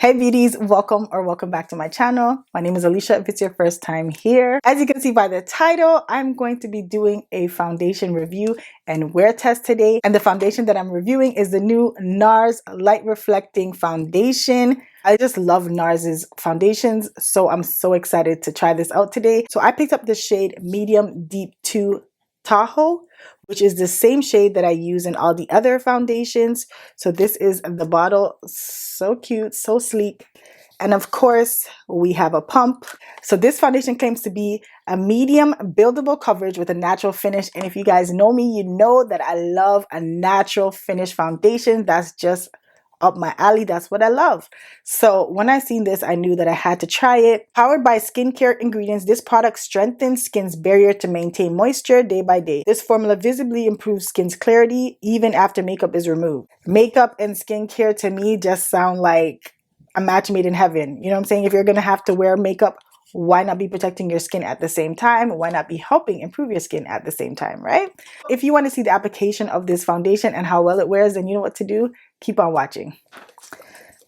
Hey beauties, welcome back to my channel. My name is Alicia if it's your first time here. As you can see by the title, I'm going to be doing a foundation review and wear test today. And the foundation that I'm reviewing is the new Nars Light Reflecting Foundation. I just love Nars's foundations, so I'm so excited to try this out today. So I picked up the shade Medium Deep 2 Tahoe, which is the same shade that I use in all the other foundations. So this is the bottle, so cute, so sleek. And of course, we have a pump. So this foundation claims to be a medium buildable coverage with a natural finish. And if you guys know me, you know that I love a natural finish foundation. That's just up my alley. That's what I love. So when I seen this, I knew that I had to try it. Powered by skincare ingredients, this product strengthens skin's barrier to maintain moisture day by day. This formula visibly improves skin's clarity even after makeup is removed. Makeup and skincare to me just sound like a match made in heaven. You know what I'm saying? If you're gonna have to wear makeup, why not be protecting your skin at the same time? Why not be helping improve your skin at the same time, right? If you want to see the application of this foundation and how well it wears, then you know what to do. Keep on watching.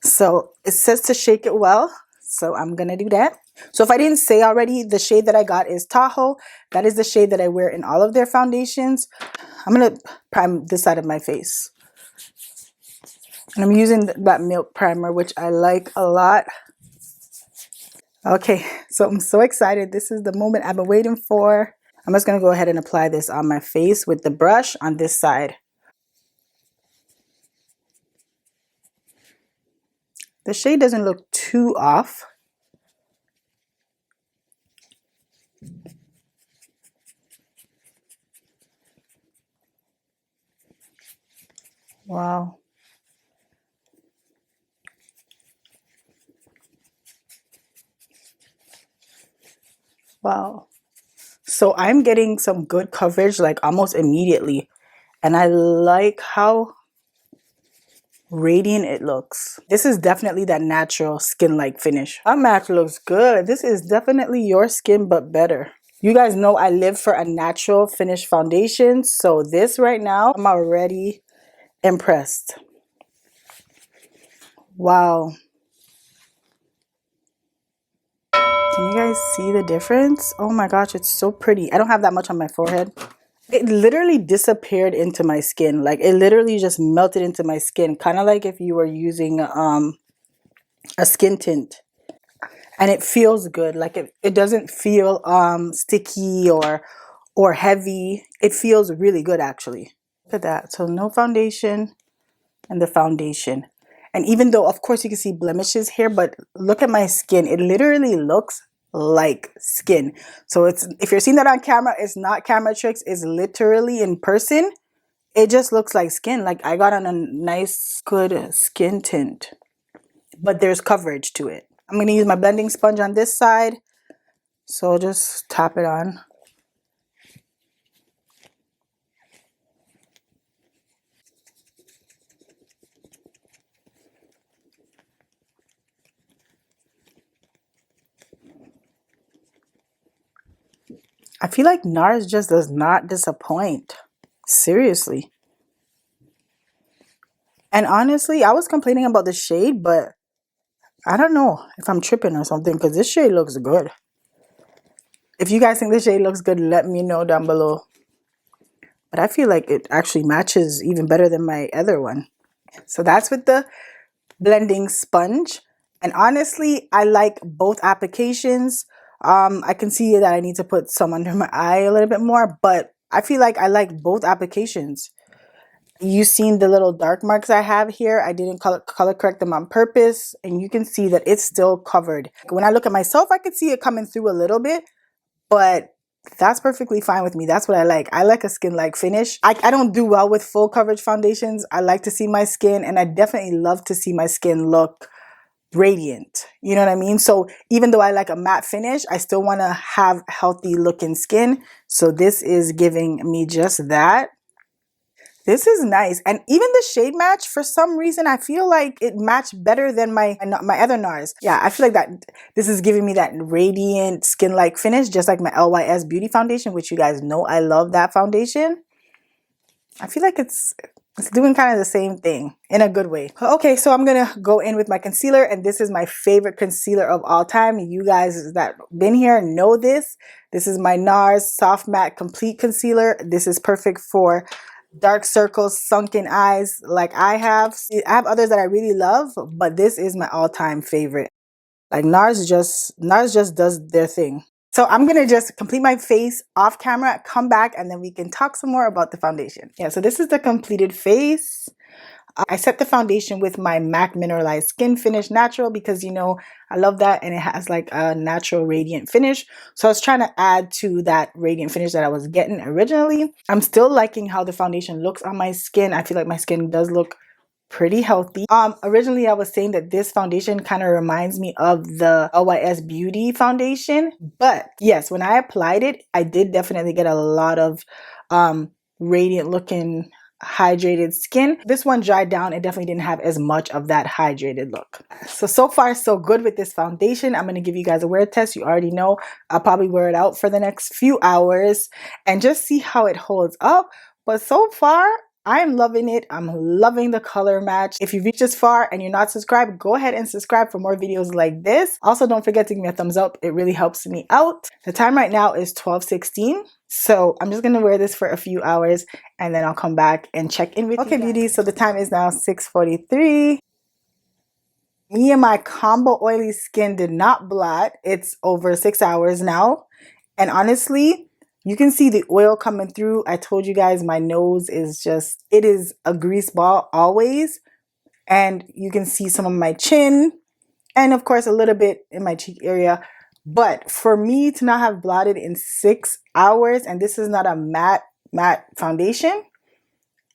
So it says to shake it well, so I'm gonna do that. So if I didn't say already, the shade that I got is Tahoe. That is the shade that I wear in all of their foundations. I'm gonna prime this side of my face. And I'm using that milk primer, which I like a lot. Okay, so I'm so excited. This is the moment I've been waiting for. I'm just going to go ahead and apply this on my face with the brush on this side. The shade doesn't look too off. Wow. Wow. So I'm getting some good coverage like almost immediately. And I like how radiant it looks. This is definitely that natural skin-like finish. That match looks good. This is definitely your skin, but better. You guys know I live for a natural finish foundation. So this right now, I'm already impressed. Wow. Can you guys see the difference? Oh my gosh, it's so pretty. I don't have that much on my forehead. It literally disappeared into my skin. Like it literally just melted into my skin. Kind of like if you were using a skin tint. And it feels good. Like it doesn't feel sticky or heavy. It feels really good actually. Look at that. So no foundation and the foundation. And even though, of course, you can see blemishes here, but look at my skin. It literally looks like skin. So it's, if you're seeing that on camera, it's not camera tricks. It's literally in person. It just looks like skin. Like I got on a nice, good skin tint. But there's coverage to it. I'm going to use my blending sponge on this side. So I'll just tap it on. I feel like Nars just does not disappoint. Seriously. And honestly, I was complaining about the shade, but I don't know if I'm tripping or something because this shade looks good. If you guys think this shade looks good, let me know down below. But I feel like it actually matches even better than my other one. So that's with the blending sponge. And honestly, I like both applications. I can see that I need to put some under my eye a little bit more, but I feel like I like both applications. You've seen the little dark marks I have here. I didn't color correct them on purpose, and you can see that it's still covered. When I look at myself, I could see it coming through a little bit, but that's perfectly fine with me. That's what I like. I like a skin-like finish. I don't do well with full coverage foundations. I like to see my skin, and I definitely love to see my skin look radiant. You know what I mean? So even though I like a matte finish, I still want to have healthy looking skin. So this is giving me just that. This is nice. And even the shade match, for some reason, I feel like it matched better than my other Nars. Yeah, I feel like that this is giving me that radiant skin-like finish, just like my LYS Beauty foundation, which you guys know I love that foundation. I feel like it's It's doing kind of the same thing in a good way. Okay, so I'm gonna go in with my concealer, and this is my favorite concealer of all time. You guys that been here know this. This is my Nars Soft Matte Complete Concealer. This is perfect for dark circles, sunken eyes like I have. I have others that I really love, but this is my all-time favorite. Like Nars just does their thing. So I'm gonna just complete my face off camera, come back, and then we can talk some more about the foundation. Yeah, so this is the completed face. I set the foundation with my MAC Mineralized Skin Finish Natural because, you know, I love that, and it has like a natural radiant finish. So I was trying to add to that radiant finish that I was getting originally. I'm still liking how the foundation looks on my skin. I feel like my skin does look pretty healthy. Originally I was saying that this foundation kind of reminds me of the LYS Beauty foundation, but yes, when I applied it, I did definitely get a lot of radiant looking hydrated skin. This one dried down. It definitely didn't have as much of that hydrated look. So far so good with this foundation. I'm going to give you guys a wear test. You already know I'll probably wear it out for the next few hours and just see how it holds up. But so far I'm loving it. I'm loving the color match. If you've reached this far and you're not subscribed, go ahead and subscribe for more videos like this. Also, don't forget to give me a thumbs up. It really helps me out. The time right now is 12:16. So I'm just going to wear this for a few hours and then I'll come back and check in with you. Okay, beauties. So the time is now 6:43. Me and my combo oily skin did not blot. It's over 6 hours now. And honestly, you can see the oil coming through. I told you guys my nose is just, it is a grease ball always. And you can see some of my chin and of course a little bit in my cheek area. But for me to not have blotted in 6 hours, and this is not a matte foundation,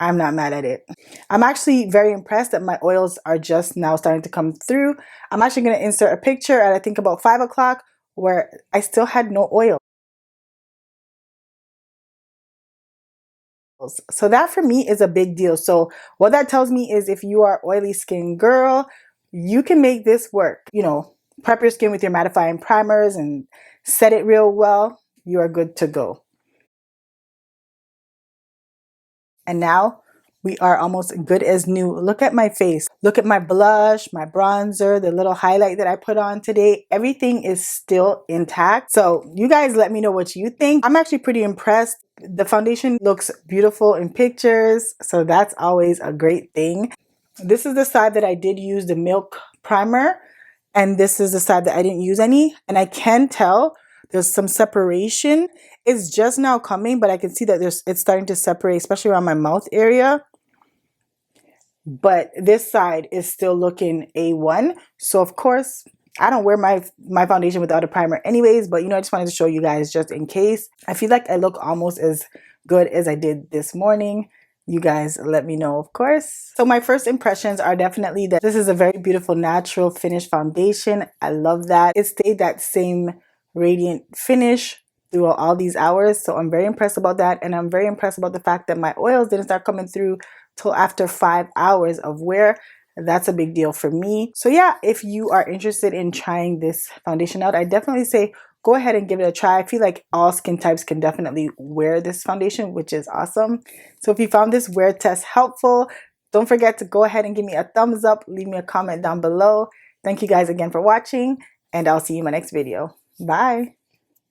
I'm not mad at it. I'm actually very impressed that my oils are just now starting to come through. I'm actually going to insert a picture at I think about 5 o'clock where I still had no oil. So that for me is a big deal. So what that tells me is if you are oily skin girl, you can make this work. You know, prep your skin with your mattifying primers and set it real well. You are good to go. And now we are almost good as new. Look at my face. Look at my blush, my bronzer, the little highlight that I put on today. Everything is still intact. So you guys let me know what you think. I'm actually pretty impressed. The foundation looks beautiful in pictures, so that's always a great thing. This is the side that I did use the milk primer, and this is the side that I didn't use any. And I can tell there's some separation. It's just now coming, but I can see that it's starting to separate, especially around my mouth area. But this side is still looking A1. So of course, I don't wear my foundation without a primer anyways, but you know, I just wanted to show you guys just in case. I feel like I look almost as good as I did this morning. You guys let me know, of course. So my first impressions are definitely that this is a very beautiful natural finish foundation. I love that. It stayed that same radiant finish throughout all these hours. So I'm very impressed about that. And I'm very impressed about the fact that my oils didn't start coming through till after 5 hours of wear. That's a big deal for me. So yeah, if you are interested in trying this foundation out, I definitely say go ahead and give it a try. I feel like all skin types can definitely wear this foundation, which is awesome. So if you found this wear test helpful, don't forget to go ahead and give me a thumbs up. Leave me a comment down below. Thank you guys again for watching, and I'll see you in my next video. Bye.